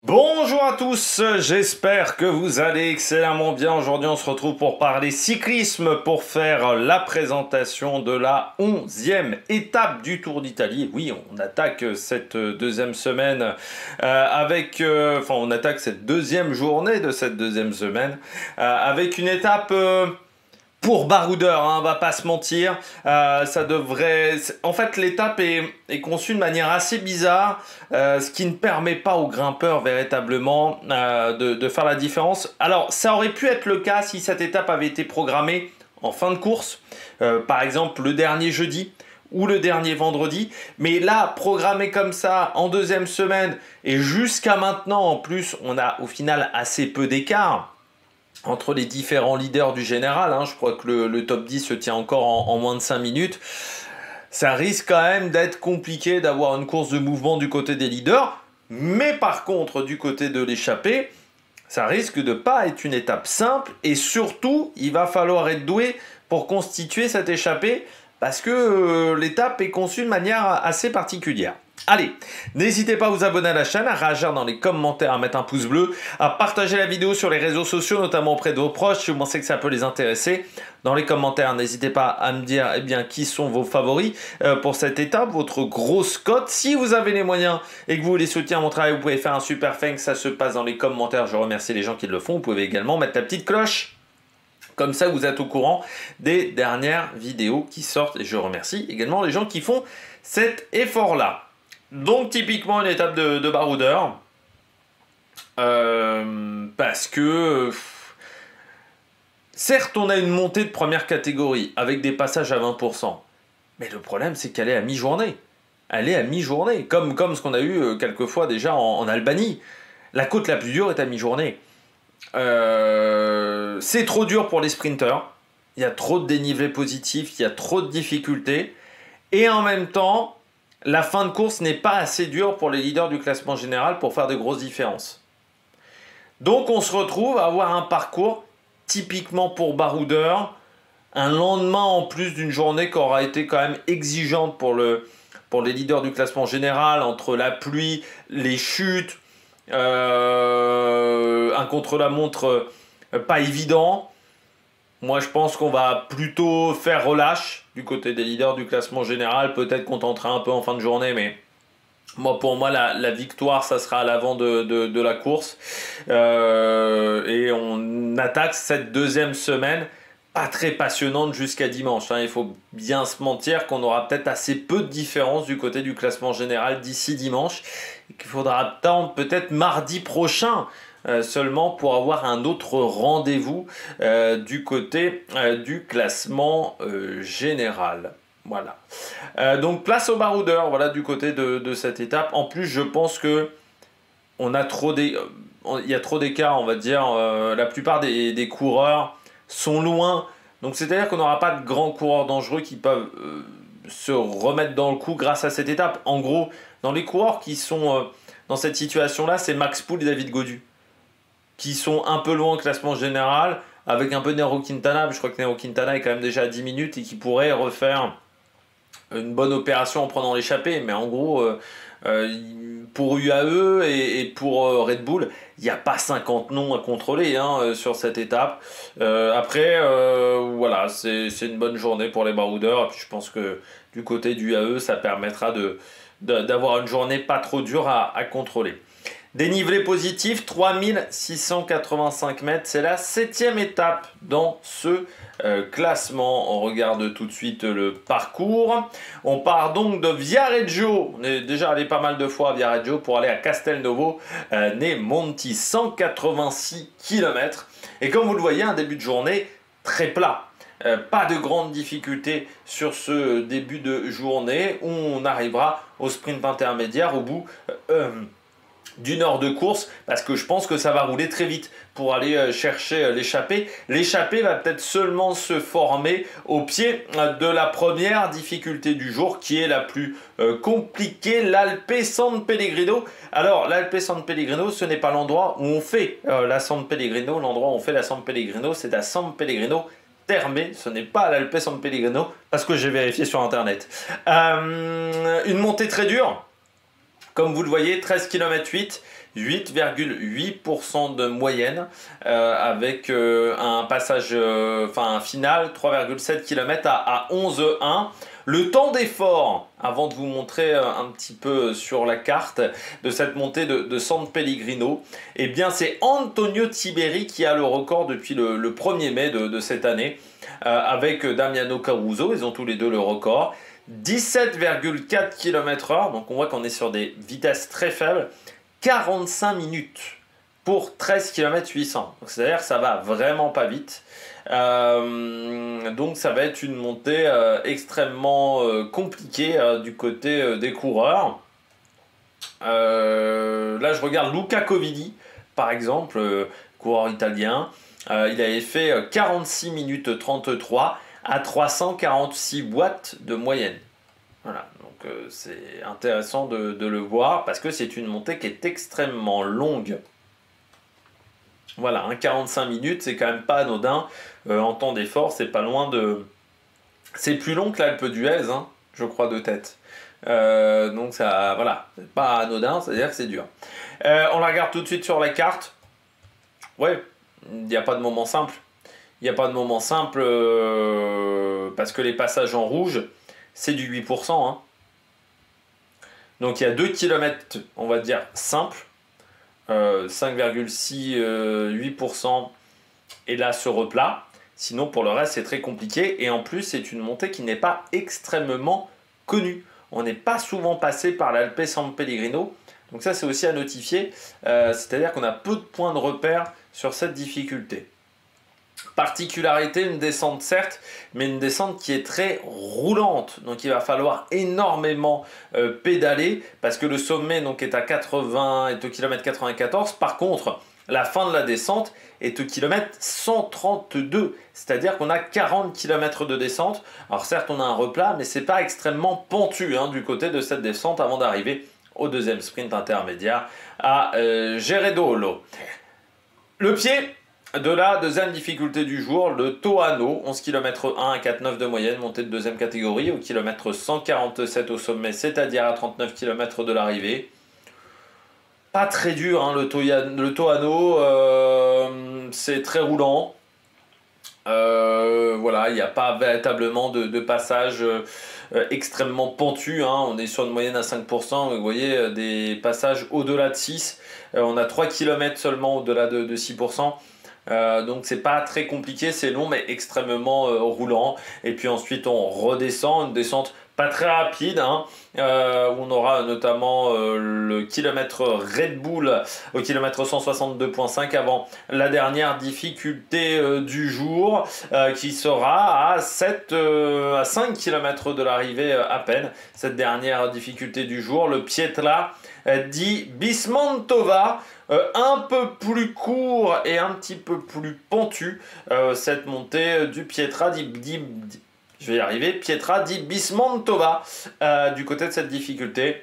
Bonjour à tous, j'espère que vous allez excellemment bien. Aujourd'hui, on se retrouve pour parler cyclisme, pour faire la présentation de la 11e étape du Tour d'Italie. Oui, on attaque cette deuxième semaine on attaque cette deuxième journée de cette deuxième semaine avec une étape... pour baroudeur, hein, on va pas se mentir, ça devrait... En fait, l'étape est conçue de manière assez bizarre, ce qui ne permet pas aux grimpeurs véritablement de faire la différence. Alors, ça aurait pu être le cas si cette étape avait été programmée en fin de course, par exemple le dernier jeudi ou le dernier vendredi, mais là, programmé comme ça en deuxième semaine, et jusqu'à maintenant, en plus, on a au final assez peu d'écart entre les différents leaders du général, hein. Je crois que le top 10 se tient encore en moins de 5 minutes. Ça risque quand même d'être compliqué d'avoir une course de mouvement du côté des leaders. Mais par contre, du côté de l'échappée, ça risque de pas être une étape simple. Et surtout, il va falloir être doué pour constituer cette échappée parce que l'étape est conçue de manière assez particulière. Allez, n'hésitez pas à vous abonner à la chaîne, à réagir dans les commentaires, à mettre un pouce bleu, à partager la vidéo sur les réseaux sociaux, notamment auprès de vos proches, si vous pensez que ça peut les intéresser. Dans les commentaires, n'hésitez pas à me dire qui sont vos favoris pour cette étape, votre grosse cote. Si vous avez les moyens et que vous voulez soutenir mon travail, vous pouvez faire un super thanks, ça se passe dans les commentaires. Je remercie les gens qui le font. Vous pouvez également mettre la petite cloche. Comme ça, vous êtes au courant des dernières vidéos qui sortent. Et je remercie également les gens qui font cet effort-là. Donc typiquement une étape de baroudeur, parce que certes on a une montée de première catégorie avec des passages à 20%, mais le problème c'est qu'elle est à mi-journée. Elle est à mi-journée, comme ce qu'on a eu quelques fois déjà en Albanie. La côte la plus dure est à mi-journée. C'est trop dur pour les sprinteurs, il y a trop de dénivelé positif, il y a trop de difficultés, et en même temps... la fin de course n'est pas assez dure pour les leaders du classement général pour faire de grosses différences. Donc on se retrouve à avoir un parcours typiquement pour baroudeur, un lendemain en plus d'une journée qui aura été quand même exigeante pour les leaders du classement général, entre la pluie, les chutes, un contre-la-montre pas évident. Moi, je pense qu'on va plutôt faire relâche du côté des leaders du classement général. Peut-être qu'on tentera un peu en fin de journée, mais pour moi, la victoire, ça sera à l'avant de la course. Et on attaque cette deuxième semaine, pas très passionnante jusqu'à dimanche, hein. Il faut bien se mentir qu'on aura peut-être assez peu de différence du côté du classement général d'ici dimanche. Et qu'il faudra attendre peut-être mardi prochain. Seulement pour avoir un autre rendez-vous du côté du classement général. Voilà. Donc place au baroudeur, voilà, du côté de cette étape. En plus, je pense que il y a trop d'écart, on va dire. La plupart des coureurs sont loin. Donc c'est-à-dire qu'on n'aura pas de grands coureurs dangereux qui peuvent se remettre dans le coup grâce à cette étape. En gros, dans les coureurs qui sont dans cette situation-là, c'est Max Poul et David Gaudu, qui sont un peu loin au classement général, avec un peu de Nairo Quintana. Je crois que Nairo Quintana est quand même déjà à 10 minutes et qui pourrait refaire une bonne opération en prenant l'échappée. Mais en gros, pour UAE et pour Red Bull, il n'y a pas 50 noms à contrôler, hein, sur cette étape. Après, voilà, c'est une bonne journée pour les baroudeurs. Et puis je pense que du côté du UAE, ça permettra d'avoir une journée pas trop dure à contrôler. Dénivelé positif, 3685 mètres, c'est la 7e étape dans ce classement. On regarde tout de suite le parcours. On part donc de Viareggio, on est déjà allé pas mal de fois à Viareggio pour aller à Castelnuovo Monti, 186 km. Et comme vous le voyez, un début de journée très plat. Pas de grandes difficultés sur ce début de journée où on arrivera au sprint intermédiaire au bout d'une heure de course, parce que je pense que ça va rouler très vite pour aller chercher l'échappée. L'échappée va peut-être seulement se former au pied de la première difficulté du jour, qui est la plus compliquée, l'Alpe San Pellegrino. Alors, l'Alpe San Pellegrino, ce n'est pas l'endroit où on fait la San Pellegrino. L'endroit où on fait la San Pellegrino, c'est à San Pellegrino Terme, ce n'est pas à l'Alpe San Pellegrino, parce que j'ai vérifié sur internet. Une montée très dure. Comme vous le voyez, 13 km 8, 8,8% de moyenne avec un passage, un final 3,7 km à 11,1. Le temps d'effort, avant de vous montrer un petit peu sur la carte de cette montée de San Pellegrino, eh bien c'est Antonio Tiberi qui a le record depuis le 1er mai de cette année, avec Damiano Caruso, ils ont tous les deux le record. 17,4 km/h, donc on voit qu'on est sur des vitesses très faibles, 45 minutes pour 13 km 800. C'est-à-dire que ça va vraiment pas vite. Donc ça va être une montée extrêmement compliquée du côté des coureurs. Là je regarde Luca Covidi par exemple, coureur italien. Il avait fait 46 minutes 33 à 346 watts de moyenne. Voilà, donc c'est intéressant de le voir parce que c'est une montée qui est extrêmement longue. Voilà, 45 minutes, c'est quand même pas anodin. En temps d'effort, c'est pas loin de... C'est plus long que l'Alpe d'Huez, hein, je crois, de tête. Donc ça, voilà, c'est pas anodin, c'est-à-dire que c'est dur. On la regarde tout de suite sur la carte. Ouais, il n'y a pas de moment simple. Il n'y a pas de moment simple parce que les passages en rouge, c'est du 8%. Hein. Donc il y a 2 km, on va dire, simples. 5,8% et là ce replat. Sinon pour le reste c'est très compliqué et en plus c'est une montée qui n'est pas extrêmement connue. On n'est pas souvent passé par l'Alpe San Pellegrino. Donc ça c'est aussi à notifier. C'est-à-dire qu'on a peu de points de repère sur cette difficulté. Particularité, une descente certes, mais une descente qui est très roulante. Donc il va falloir énormément pédaler parce que le sommet donc, est à 80 est au kilomètre 94. Par contre, la fin de la descente est au kilomètre 132. C'est-à-dire qu'on a 40 km de descente. Alors certes, on a un replat, mais c'est pas extrêmement pentu hein, du côté de cette descente avant d'arriver au deuxième sprint intermédiaire à Geredolo. Le pied de la deuxième difficulté du jour, le Toano, 11 km 1 à 4,9 de moyenne, montée de deuxième catégorie, au kilomètre 147 au sommet, c'est-à-dire à 39 km de l'arrivée. Pas très dur, hein, le Toano, c'est très roulant. Voilà, il n'y a pas véritablement de passage extrêmement pentu, hein. On est sur une moyenne à 5%, vous voyez, des passages au-delà de 6, on a 3 km seulement au-delà de 6%. Donc c'est pas très compliqué, c'est long mais extrêmement roulant. Et puis ensuite on redescend, une descente pas très rapide, hein, où on aura notamment le kilomètre Red Bull au kilomètre 162,5 avant la dernière difficulté du jour qui sera à 5 km de l'arrivée à peine. Cette dernière difficulté du jour, le Pietra di Bismantova. Un peu plus court et un petit peu plus pentu cette montée du Pietra je vais y arriver, Pietra di Bismantova du côté de cette difficulté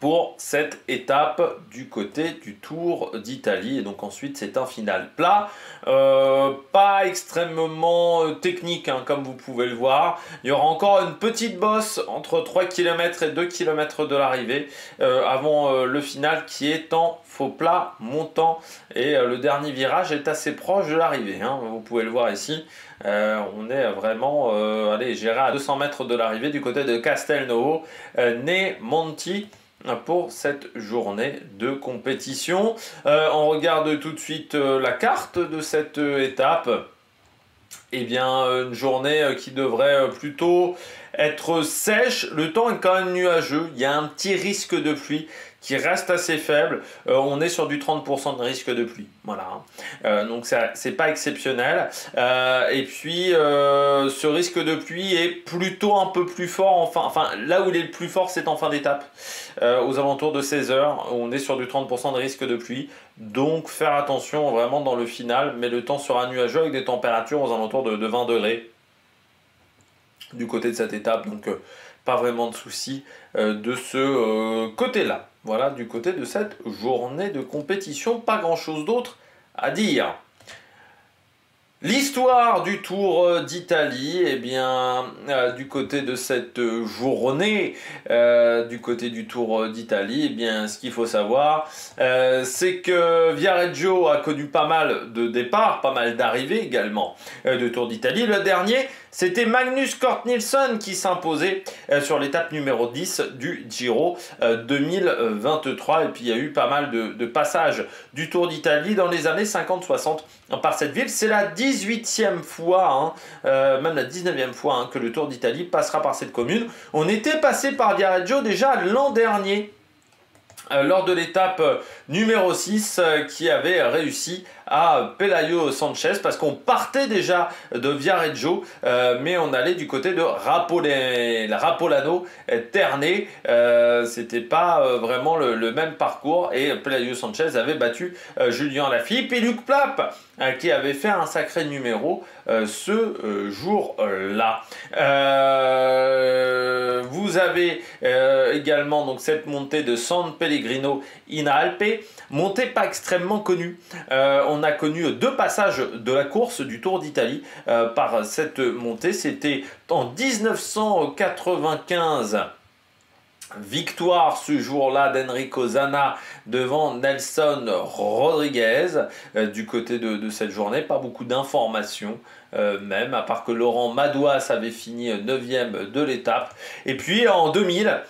pour cette étape du côté du Tour d'Italie. Et donc ensuite c'est un final plat, pas extrêmement technique hein, comme vous pouvez le voir. Il y aura encore une petite bosse entre 3 km et 2 km de l'arrivée avant le final qui est en faux plat montant. Et le dernier virage est assez proche de l'arrivée, hein, vous pouvez le voir ici. On est vraiment j'irai à 200 mètres de l'arrivée du côté de Castelnuovo Monti pour cette journée de compétition. On regarde tout de suite la carte de cette étape. Eh bien, une journée qui devrait plutôt être sèche. Le temps est quand même nuageux. Il y a un petit risque de pluie qui reste assez faible. On est sur du 30% de risque de pluie. Voilà. Donc, c'est pas exceptionnel. Et puis, ce risque de pluie est plutôt un peu plus fort. Enfin, là où il est le plus fort, c'est en fin d'étape. Aux alentours de 16 heures, on est sur du 30% de risque de pluie. Donc, faire attention vraiment dans le final. Mais le temps sera nuageux avec des températures aux alentours de 20 degrés du côté de cette étape. Donc, pas vraiment de soucis de ce côté-là. Voilà, du côté de cette journée de compétition, pas grand-chose d'autre à dire. L'histoire du Tour d'Italie, eh bien, du côté de cette journée, du côté du Tour d'Italie, eh bien, ce qu'il faut savoir, c'est que Viareggio a connu pas mal de départs, pas mal d'arrivées également de Tour d'Italie. Le dernier, c'était Magnus Cort Nielsen qui s'imposait sur l'étape numéro 10 du Giro 2023. Et puis il y a eu pas mal de passages du Tour d'Italie dans les années 50-60 par cette ville. C'est la 18e fois, même la 19e fois que le Tour d'Italie passera par cette commune. On était passé par Viareggio déjà l'an dernier, lors de l'étape numéro 6 qui avait réussi à Pelayo Sanchez, parce qu'on partait déjà de Viareggio, mais on allait du côté de Rapolano Ternay. C'était pas vraiment le même parcours, et Pelayo Sanchez avait battu Julien Alaphilippe et Luc Plapp, qui avait fait un sacré numéro ce jour-là. Vous avez également donc cette montée de San Pellegrino in Alpe, montée pas extrêmement connue. On a connu deux passages de la course du Tour d'Italie par cette montée. C'était en 1995. Victoire ce jour-là d'Enrico Zanna devant Nelson Rodriguez. Du côté de cette journée, pas beaucoup d'informations, même, à part que Laurent Madouas avait fini 9e de l'étape. Et puis en 2000,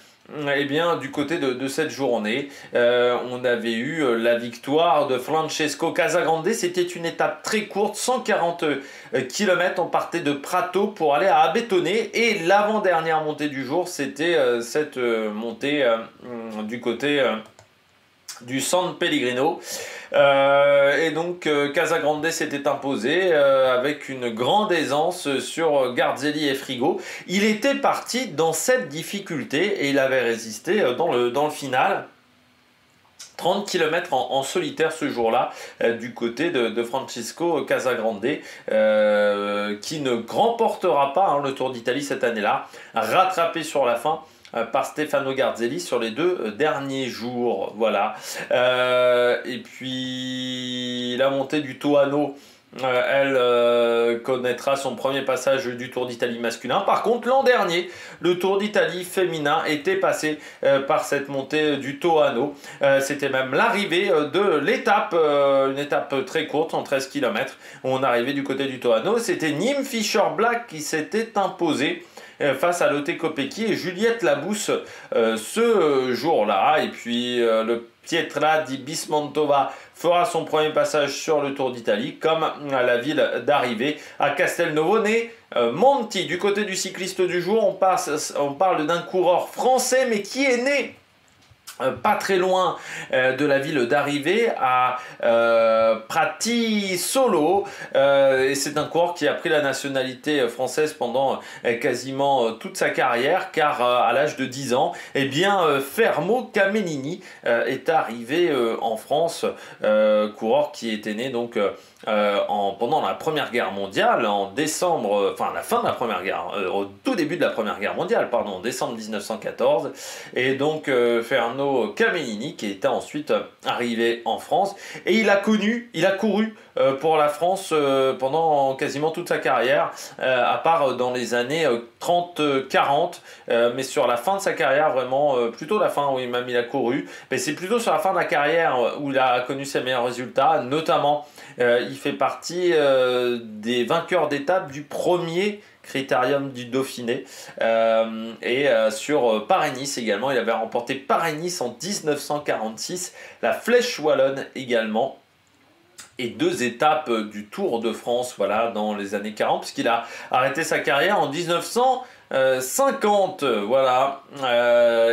eh bien, du côté de cette journée, on avait eu la victoire de Francesco Casagrande. C'était une étape très courte, 140 km. On partait de Prato pour aller à Abetone. Et l'avant-dernière montée du jour, c'était cette montée du côté du San Pellegrino. Et donc Casagrande s'était imposé avec une grande aisance sur Garzelli et Frigo. Il était parti dans cette difficulté et il avait résisté dans le final. 30 km en solitaire ce jour-là, du côté de Francesco Casagrande, qui ne remportera pas le Tour d'Italie cette année-là, rattrapé sur la fin par Stefano Garzelli sur les deux derniers jours. Voilà. Et puis la montée du Toano, elle connaîtra son premier passage du Tour d'Italie masculin. Par contre, l'an dernier, le Tour d'Italie féminin était passé par cette montée du Toano. C'était même l'arrivée de l'étape, une étape très courte, en 13 km. On arrivait du côté du Toano. C'était Nîmes Fisher Black qui s'était imposé face à Lotte Kopecky et Juliette Labousse ce jour-là. Et puis le Pietra di Bismantova fera son premier passage sur le Tour d'Italie, comme à la ville d'arrivée à Castelnuovo Monti. Du côté du cycliste du jour, on parle d'un coureur français, mais qui est né pas très loin de la ville d'arrivée, à Pratisolo, et c'est un coureur qui a pris la nationalité française pendant quasiment toute sa carrière, car à l'âge de 10 ans, eh bien, Fermo Camelini est arrivé en France, coureur qui était né donc pendant la Première Guerre mondiale, en décembre, enfin la fin de la Première Guerre, au tout début de la Première Guerre mondiale, pardon, en décembre 1914, et donc Fermo Camelini qui était ensuite arrivé en France, et il a couru pour la France pendant quasiment toute sa carrière, à part dans les années 30-40, mais sur la fin de sa carrière, vraiment, plutôt la fin, oui, même il a couru, mais c'est plutôt sur la fin de la carrière où il a connu ses meilleurs résultats, notamment il fait partie des vainqueurs d'étape du premier Critérium du Dauphiné, et sur Paris-Nice également. Il avait remporté Paris-Nice en 1946, la Flèche Wallonne également, et 2 étapes du Tour de France, voilà, dans les années 40, puisqu'il a arrêté sa carrière en 1950, voilà,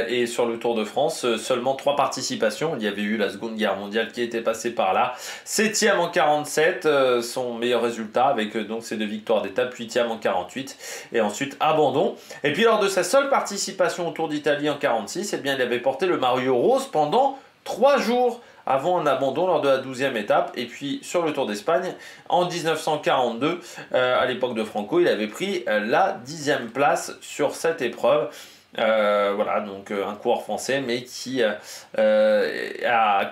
et sur le Tour de France, seulement 3 participations. Il y avait eu la Seconde Guerre mondiale qui était passée par là. 7e en 47, son meilleur résultat, avec donc ces 2 victoires d'étape, 8e en 48, et ensuite abandon. Et puis lors de sa seule participation au Tour d'Italie en 46, eh bien, il avait porté le maillot rose pendant 3 jours, avant un abandon lors de la 12e étape. Et puis sur le Tour d'Espagne en 1942, à l'époque de Franco, il avait pris la 10e place sur cette épreuve. Voilà, donc un coureur français, mais qui a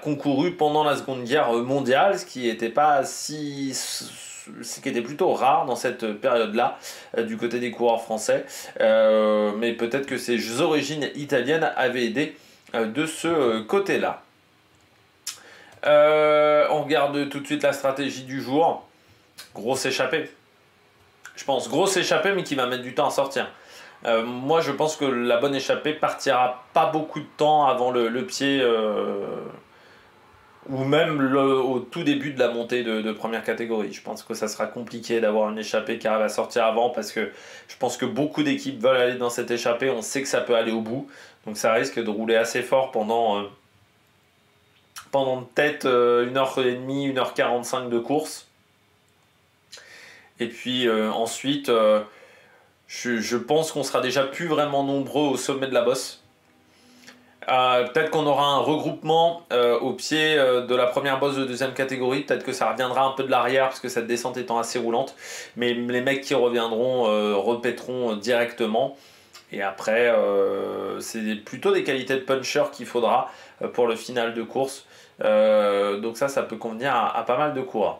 concouru pendant la Seconde Guerre mondiale, ce qui n'était pas si ce qui était plutôt rare dans cette période-là du côté des coureurs français. Mais peut-être que ses origines italiennes avaient aidé de ce côté-là. On regarde tout de suite la stratégie du jour. Grosse échappée. Je pense grosse échappée, mais qui va mettre du temps à sortir. Moi, je pense que la bonne échappée partira pas beaucoup de temps avant le pied, ou même au tout début de la montée de première catégorie. Je pense que ça sera compliqué d'avoir une échappée qui arrive à sortir avant, parce que je pense que beaucoup d'équipes veulent aller dans cette échappée. On sait que ça peut aller au bout, donc ça risque de rouler assez fort pendant peut-être 1h30, 1h45 de course. Et puis ensuite, je pense qu'on sera déjà plus vraiment nombreux au sommet de la bosse. Peut-être qu'on aura un regroupement au pied de la première bosse de deuxième catégorie. Peut-être que ça reviendra un peu de l'arrière parce que cette descente étant assez roulante. Mais les mecs qui reviendront repéteront directement. Et après, c'est plutôt des qualités de puncher qu'il faudra pour le final de course. Donc ça peut convenir à pas mal de coureurs.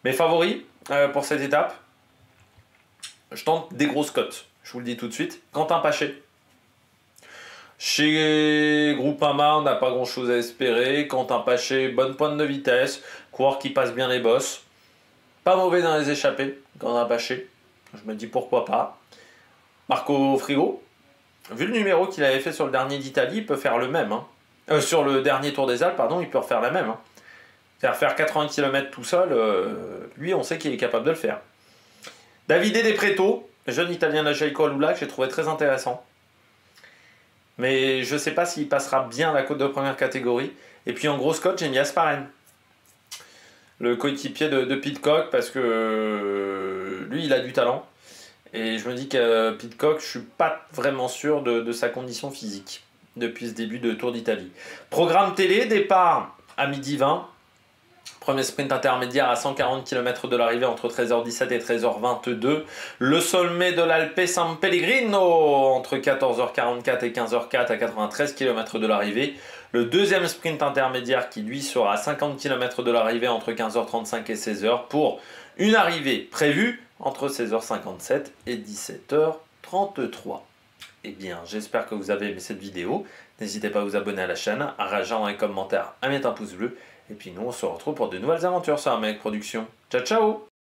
Mes favoris pour cette étape, je tente des grosses cotes. Je vous le dis tout de suite. Quentin Paché. Chez Groupama, on n'a pas grand chose à espérer. Quentin Paché, bonne pointe de vitesse, coureur qui passe bien les bosses. Pas mauvais dans les échappées, Quentin Paché. Je me dis pourquoi pas. Marco Frigo, vu le numéro qu'il avait fait sur le dernier d'Italie, il peut faire le même. Sur le dernier Tour des Alpes, pardon, il peut refaire la même. C'est-à-dire faire 80 km tout seul, lui, on sait qu'il est capable de le faire. Davide De Preto, jeune italien de Jailco Alula, que j'ai trouvé très intéressant. Mais je ne sais pas s'il passera bien la côte de première catégorie. Et puis en grosse cote, j'ai mis Asparen, le coéquipier de Pidcock, parce que lui, il a du talent. Et je me dis que Pidcock, je ne suis pas vraiment sûr de sa condition physique depuis ce début de Tour d'Italie. Programme télé, départ à 12h20. Premier sprint intermédiaire à 140 km de l'arrivée entre 13h17 et 13h22. Le sommet de l'Alpe San Pellegrino entre 14h44 et 15h04 à 93 km de l'arrivée. Le deuxième sprint intermédiaire qui lui sera à 50 km de l'arrivée entre 15h35 et 16h pour une arrivée prévue entre 16h57 et 17h33. Eh bien, j'espère que vous avez aimé cette vidéo. N'hésitez pas à vous abonner à la chaîne, à réagir dans les commentaires, à mettre un pouce bleu. Et puis nous, on se retrouve pour de nouvelles aventures sur Amérique Production. Ciao, ciao!